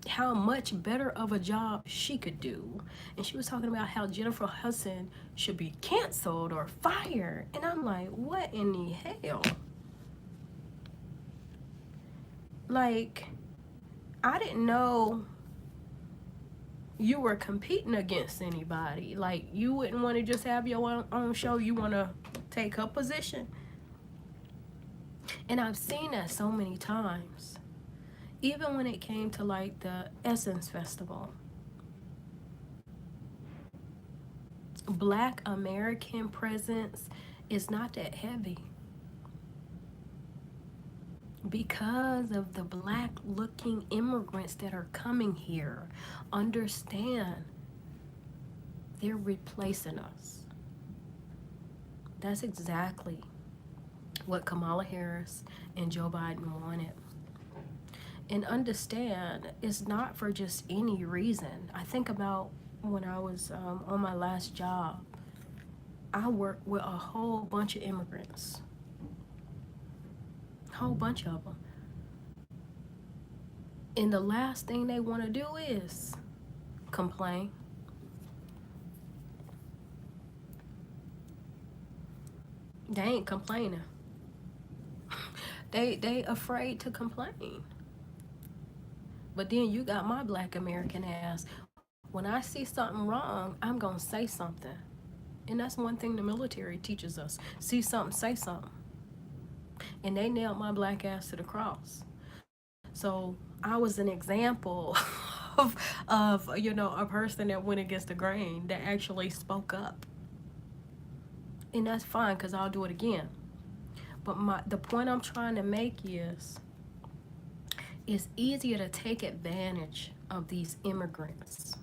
how much better of a job she could do. And she was talking about how Jennifer Hudson should be canceled or fired. And I'm like, what in the hell? Like, I didn't know you were competing against anybody. Like, you wouldn't want to just have your own show. You want to take her position. And I've seen that so many times. Even when it came to, like, the Essence Festival. Black American presence is not that heavy. Because of the black looking immigrants that are coming here. Understand, they're replacing us. That's exactly what Kamala Harris and Joe Biden wanted. And understand, it's not for just any reason. I think about when I was on my last job, I worked with a whole bunch of immigrants. Whole bunch of them. And the last thing they want to do is complain. They ain't complaining. They afraid to complain. But then you got my Black American ass. When I see something wrong, I'm gonna say something. And that's one thing the military teaches us. See something, say something. And they nailed my black ass to the cross. So I was an example of you know, a person that went against the grain, that actually spoke up. and that's fine because I'll do it again. But the point I'm trying to make is it's easier to take advantage of these immigrants.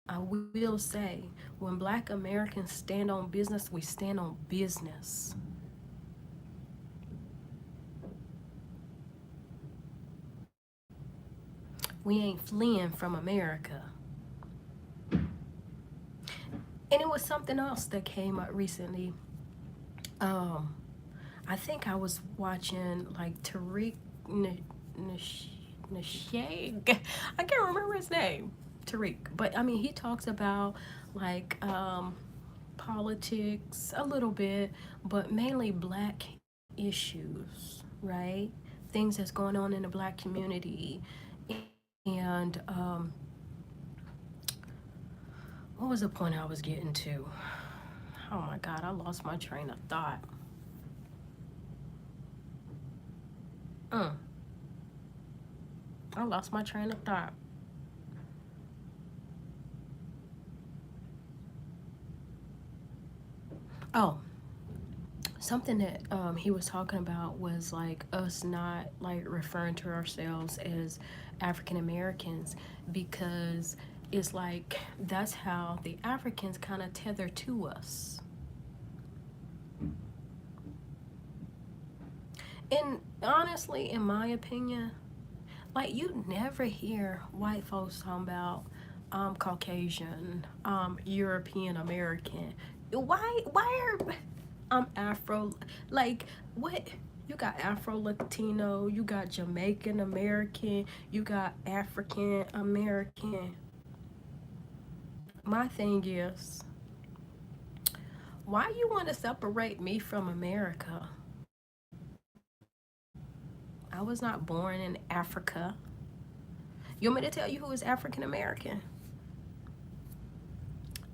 I will say, when Black Americans stand on business, we stand on business. We ain't fleeing from America. And it was something else that came up recently. I think I was watching like Tariq Nasheed. I can't remember his name. Tariq. But I mean, he talks about like politics a little bit, but mainly Black issues, right? Things that's going on in the Black community. And what was the point I was getting to? Oh my God, I lost my train of thought. I lost my train of thought. Oh, something that he was talking about was like us not like referring to ourselves as African Americans, because it's like that's how the Africans kind of tether to us. And honestly, in my opinion, like you never hear white folks talking about I'm Caucasian, I'm European American. Why are I'm Afro? Like what? You got Afro Latino, you got Jamaican American, you got African American. My thing is, why you want to separate me from America? I was not born in Africa. You want me to tell you who is African American?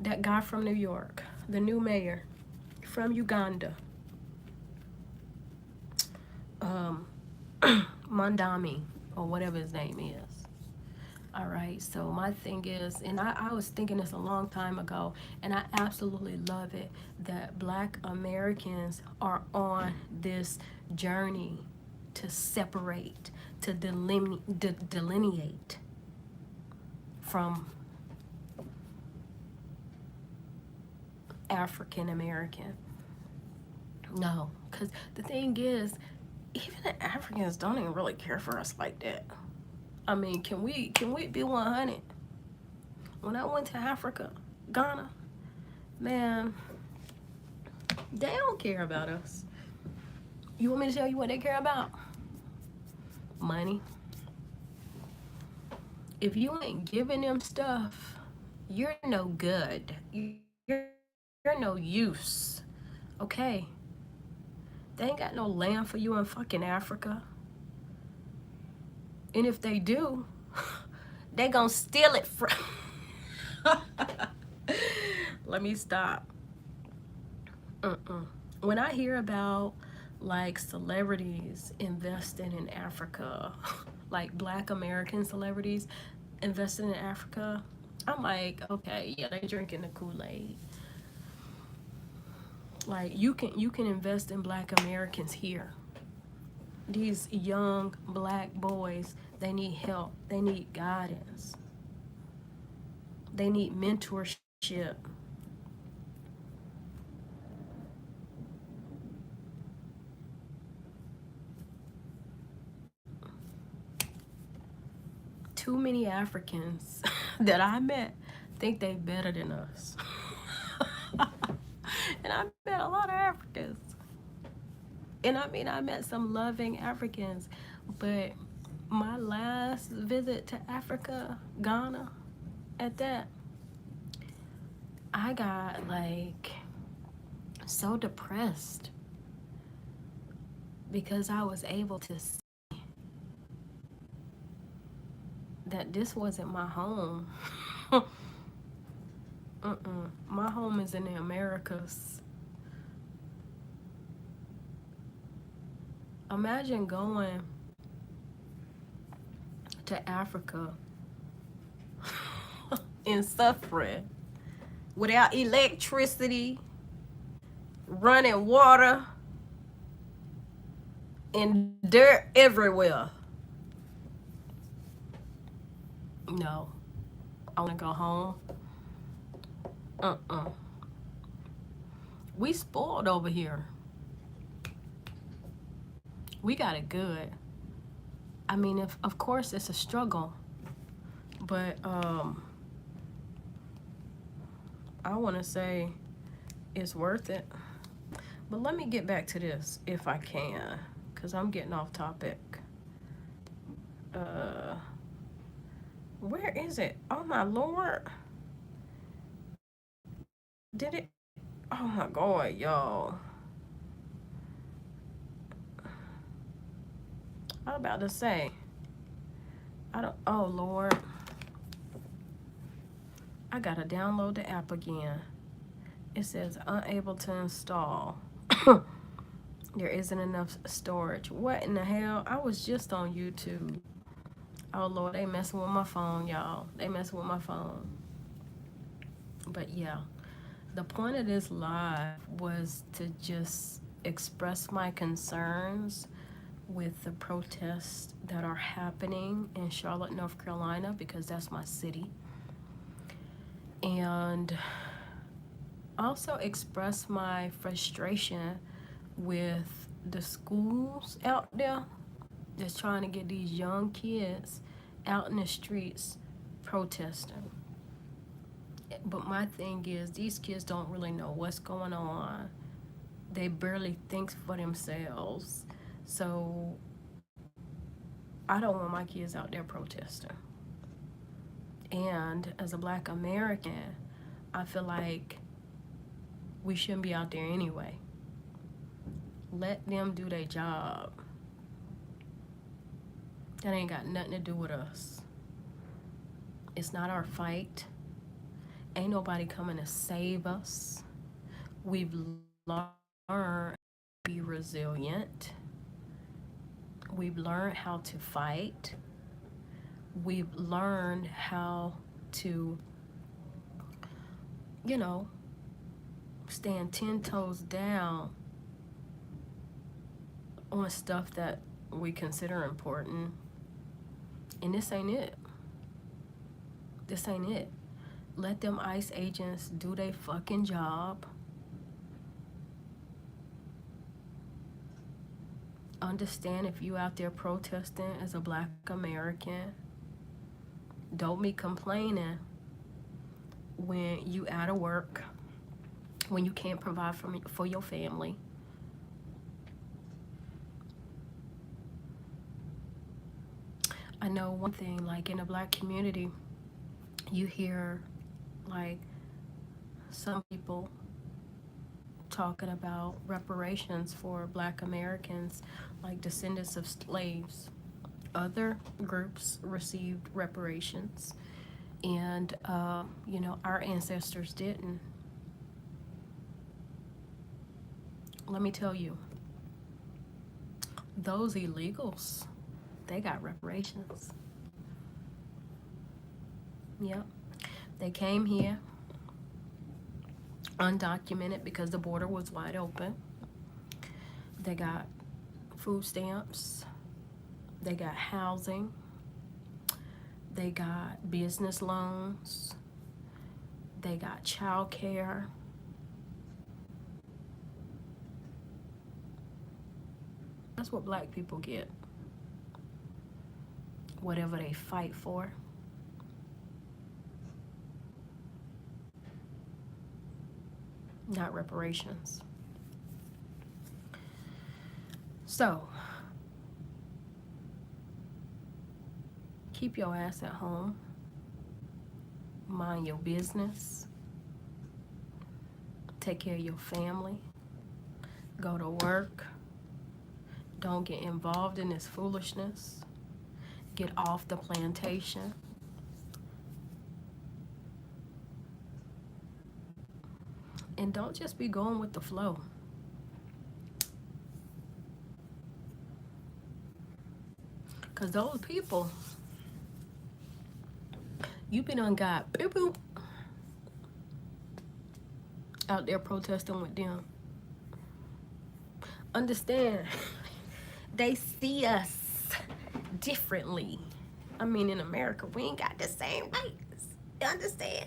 That guy from New York, the new mayor from Uganda. Mandami, or whatever his name is. All right, so my thing is, and I was thinking this a long time ago, and I absolutely love it that Black Americans are on this journey to separate, to delineate from African American. No, because the thing is, even the Africans don't even really care for us like that. I mean, can we be 100? When I went to Africa, Ghana, man, they don't care about us. You want me to tell you what they care about? Money. If you ain't giving them stuff, you're no good. You're no use. Okay? They ain't got no land for you in fucking Africa. And if they do, they gonna steal it from... Let me stop. When I hear about like celebrities investing in Africa, like Black American celebrities investing in Africa, I'm like, okay, yeah, they drinking the Kool-Aid. Like you can invest in Black Americans here. These young Black boys, they need help. They need guidance. They need mentorship. Too many Africans that I met think they better than us. And I met a lot of Africans. And I mean, I met some loving Africans, but my last visit to Africa, Ghana, at that, I got like so depressed because I was able to see that this wasn't my home. My home is in the Americas. Imagine going to Africa and suffering without electricity, running water and dirt everywhere. No, I want to go home. We spoiled over here. We got it good. I mean, of course it's a struggle, but I want to say it's worth it. But let me get back to this if I can, because I'm getting off topic. Where is it? Oh my Lord. Did it? Oh my God, y'all. I was about to say, oh Lord. I gotta download the app again. It says unable to install. There isn't enough storage. What in the hell? I was just on YouTube. Oh Lord, they messing with my phone, y'all. They messing with my phone. But yeah, the point of this live was to just express my concerns with the protests that are happening in Charlotte, North Carolina, because that's my city. And also express my frustration with the schools out there that's trying to get these young kids out in the streets protesting. But my thing is, these kids don't really know what's going on. They barely think for themselves. So I don't want my kids out there protesting. And as a Black American, I feel like we shouldn't be out there anyway. Let them do their job. That ain't got nothing to do with us. It's not our fight. Ain't nobody coming to save us. We've learned to be resilient. We've learned how to fight. We've learned how to, stand 10 toes down on stuff that we consider important. And this ain't it. This ain't it. Let them ICE agents do their fucking job. Understand if you out there protesting as a Black American, don't be complaining when you out of work, when you can't provide for your family. I know one thing, like in the Black community, you hear like some people talking about reparations for Black Americans, like descendants of slaves. Other groups received reparations, and our ancestors didn't. Let me tell you, those illegals, they got reparations. Yep. They came here undocumented because the border was wide open. They got food stamps. They got housing. They got business loans. They got child care. That's what Black people get. Whatever they fight for. Not reparations. So, keep your ass at home. Mind your business. Take care of your family. Go to work. Don't get involved in this foolishness. Get off the plantation. And don't just be going with the flow. Because those people, you been on God, out there protesting with them. understand. They see us differently. I mean, in America, we ain't got the same rights. You understand?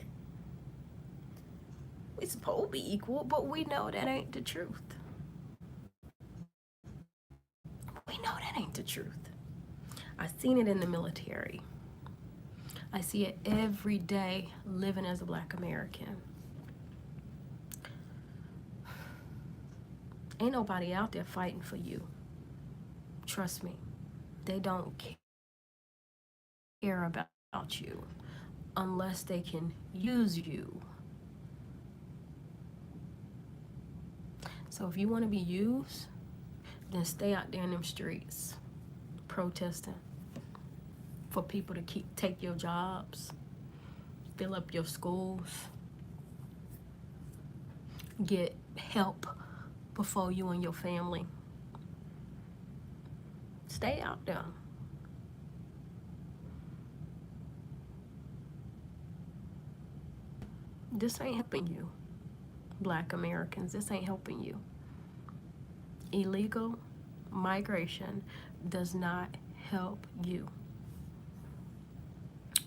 We supposed to be equal, but we know that ain't the truth. We know that ain't the truth. I seen it in the military. I see it every day living as a Black American. Ain't nobody out there fighting for you. Trust me. They don't care about you unless they can use you. So if you want to be used, then stay out there in them streets protesting for people to take your jobs, fill up your schools, get help before you and your family. Stay out there. This ain't helping you, Black Americans. This ain't helping you. Illegal migration does not help you.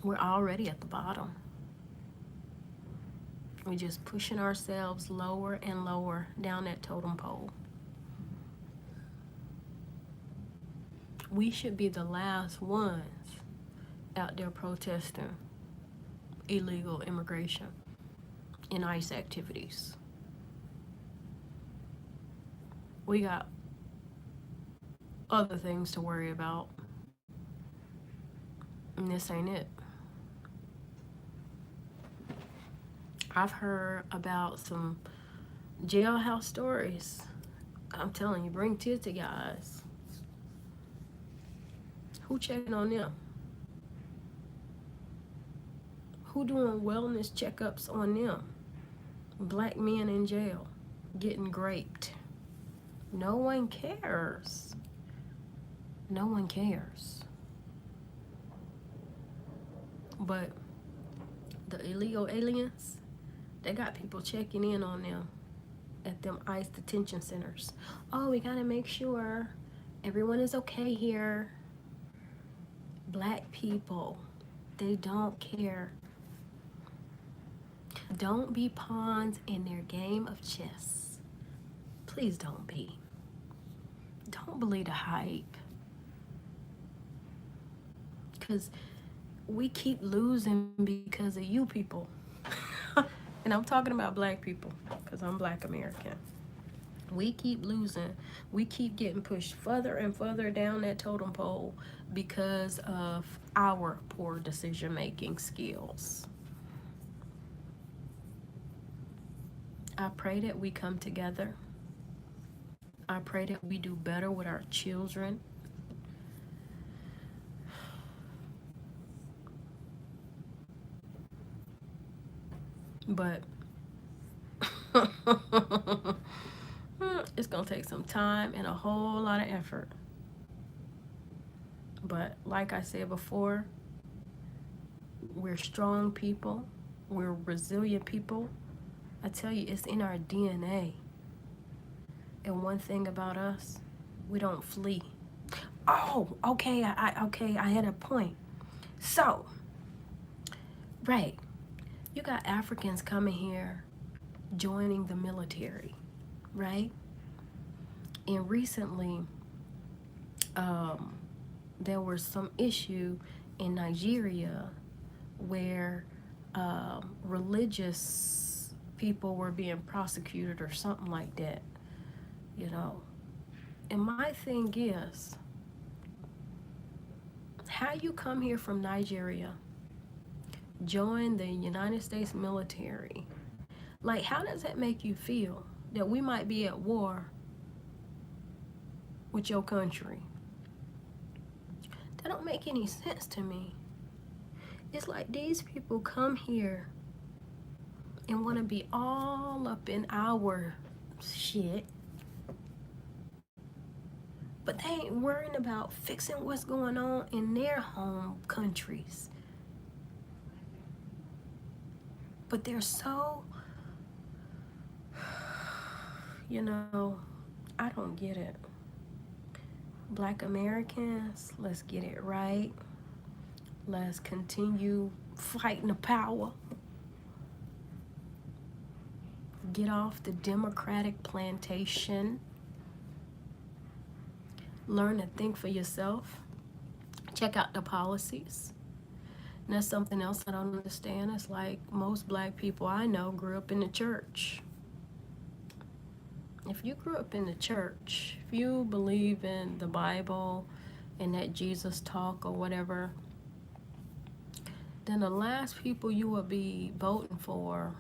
We're already at the bottom. We're just pushing ourselves lower and lower down that totem pole. We should be the last ones out there protesting illegal immigration and ICE activities. We got other things to worry about, and this ain't it. I've heard about some jailhouse stories. I'm telling you, bring tears to your eyes. Who checking on them? Who doing wellness checkups on them? Black men in jail getting raped. No one cares. No one cares. But the illegal aliens, they got people checking in on them at them ICE detention centers. Oh, we gotta make sure everyone is okay here. Black people, they don't care. Don't be pawns in their game of chess. Please don't be. Don't believe the hype. Because we keep losing because of you people. And I'm talking about Black people because I'm Black American. We keep losing. We keep getting pushed further and further down that totem pole because of our poor decision-making skills. I pray that we come together. I pray that we do better with our children. But it's gonna take some time and a whole lot of effort. But like I said before, we're strong people. We're resilient people. I tell you, it's in our DNA. And one thing about us, we don't flee. Oh, okay, I had a point. So, right, you got Africans coming here, joining the military, right? And recently, there was some issue in Nigeria where religious people were being prosecuted or something like that, you know. And my thing is, how you come here from Nigeria, join the United States military, like, how does that make you feel that we might be at war with your country? That don't make any sense to me. It's like these people come here and want to be all up in our shit, but they ain't worrying about fixing what's going on in their home countries. But they're so, you know, I don't get it. Black Americans, let's get it right. Let's continue fighting the power. Get off the Democratic plantation. Learn to think for yourself. Check out the policies. And that's something else I don't understand. It's like most black people I know grew up in the church. If you grew up in the church, if you believe in the Bible and that Jesus talk or whatever, then the last people you will be voting for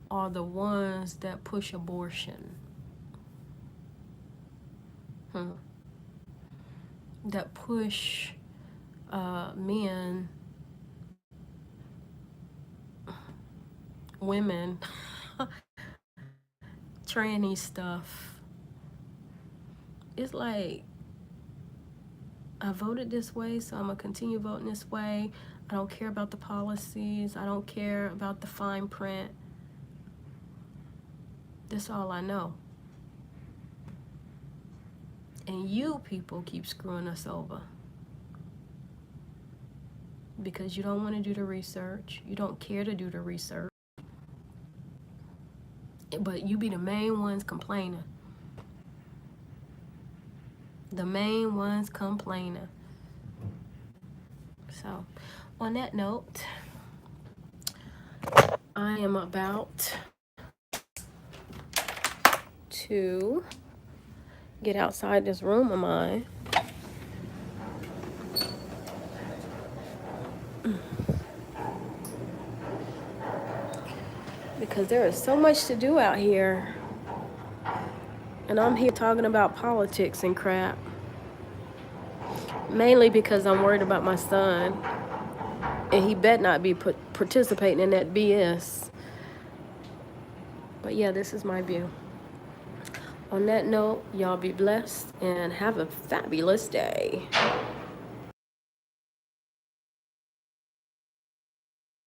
are the ones that push abortion. That push men, women, tranny stuff. It's like, I voted this way, so I'm gonna continue voting this way. I don't care about the policies. I don't care about the fine print. That's all I know. And you people keep screwing us over. Because you don't want to do the research. You don't care to do the research. But you be the main ones complaining. The main ones complaining. So, on that note, I am about to get outside this room of mine. Because there is so much to do out here. And I'm here talking about politics and crap. Mainly because I'm worried about my son. And he better not be participating in that BS. But yeah, this is my view. On that note, y'all be blessed and have a fabulous day.